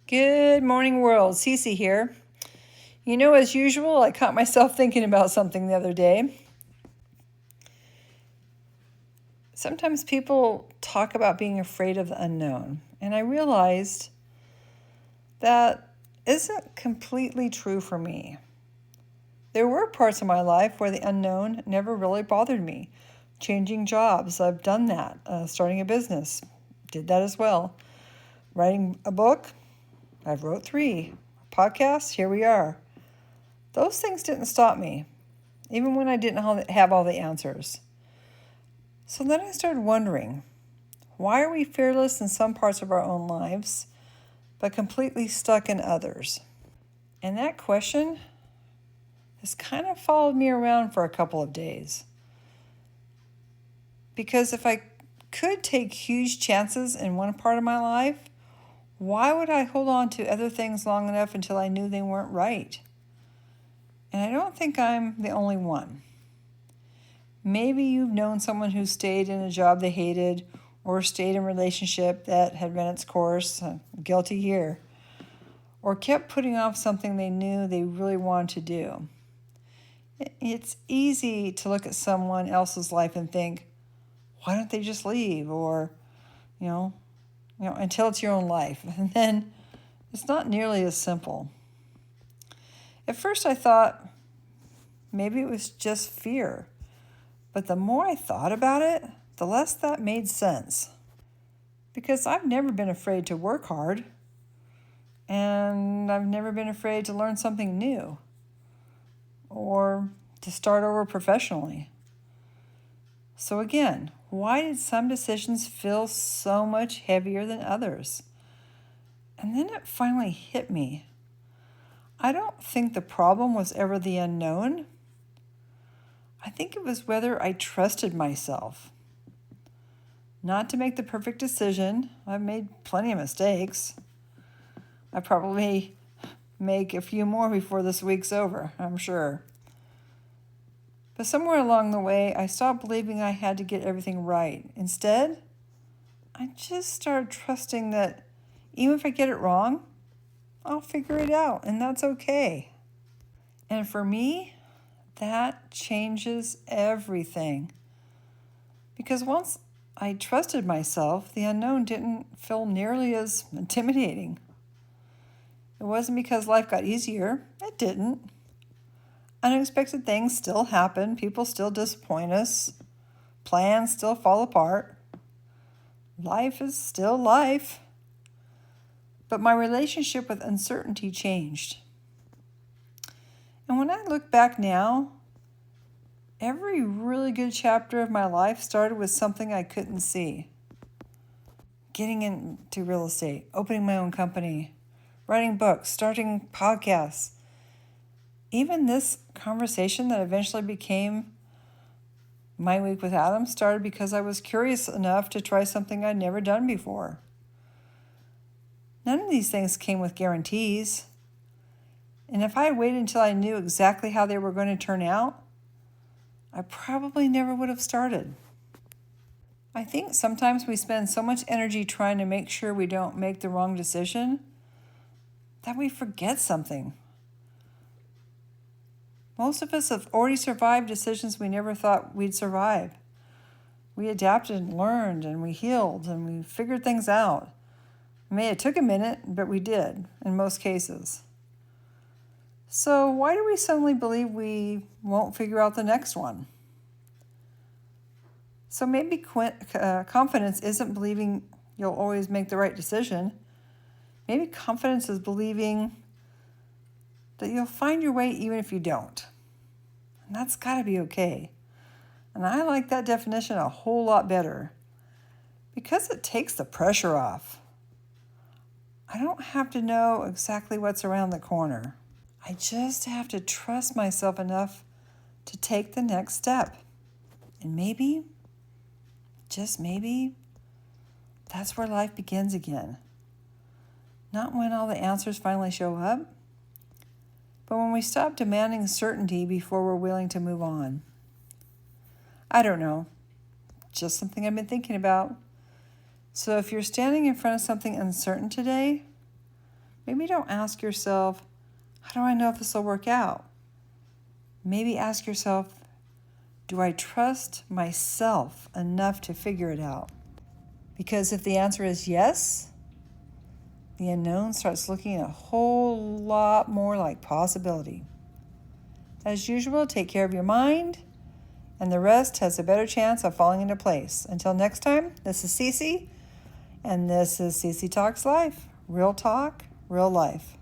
Good morning, world. Cece here. As usual, I caught myself thinking about something the other day. Sometimes people talk about being afraid of the unknown, and I realized that isn't completely true for me. There were parts of my life where the unknown never really bothered me. Changing jobs, I've done that. Starting a business, did that as well. Writing a book, I've wrote 3. Podcasts, here we are. Those things didn't stop me, even when I didn't have all the answers. So then I started wondering, why are we fearless in some parts of our own lives, but completely stuck in others? And that question has kind of followed me around for a couple of days. Because if I could take huge chances in one part of my life, why would I hold on to other things long enough until I knew they weren't right? And I don't think I'm the only one. Maybe you've known someone who stayed in a job they hated or stayed in a relationship that had run its course, guilty here, or kept putting off something they knew they really wanted to do. It's easy to look at someone else's life and think, why don't they just leave? Or, until it's your own life. And then it's not nearly as simple. At first I thought maybe it was just fear. But the more I thought about it, the less that made sense. Because I've never been afraid to work hard. And I've never been afraid to learn something new. Or to start over professionally. So again, why did some decisions feel so much heavier than others? And then it finally hit me. I don't think the problem was ever the unknown. I think it was whether I trusted myself. Not to make the perfect decision. I've made plenty of mistakes. I probably make a few more before this week's over, I'm sure. But somewhere along the way, I stopped believing I had to get everything right. Instead, I just started trusting that even if I get it wrong, I'll figure it out, and that's okay. And for me, that changes everything. Because once I trusted myself, the unknown didn't feel nearly as intimidating. It wasn't because life got easier. It didn't. Unexpected things still happen. People still disappoint us. Plans still fall apart. Life is still life. But my relationship with uncertainty changed. And when I look back now, every really good chapter of my life started with something I couldn't see. Getting into real estate, opening my own company, writing books, starting podcasts. Even this conversation that eventually became My Week with Adam started because I was curious enough to try something I'd never done before. None of these things came with guarantees. And if I had waited until I knew exactly how they were going to turn out, I probably never would have started. I think sometimes we spend so much energy trying to make sure we don't make the wrong decision that we forget something. Most of us have already survived decisions we never thought we'd survive. We adapted and learned, and we healed, and we figured things out. It took a minute, but we did, in most cases. So why do we suddenly believe we won't figure out the next one? So maybe confidence isn't believing you'll always make the right decision. Maybe confidence is believing that you'll find your way even if you don't. And that's got to be okay. And I like that definition a whole lot better because it takes the pressure off. I don't have to know exactly what's around the corner. I just have to trust myself enough to take the next step. And maybe, just maybe, that's where life begins again. Not when all the answers finally show up, but when we stop demanding certainty before we're willing to move on. I don't know, just something I've been thinking about. So if you're standing in front of something uncertain today, Maybe don't ask yourself, how do I know if this will work out? Maybe ask yourself, do I trust myself enough to figure it out? Because if the answer is yes, the unknown starts looking a whole lot more like possibility. As usual, take care of your mind, and the rest has a better chance of falling into place. Until next time, this is Cece, and this is Cece Talks Life. Real talk, real life.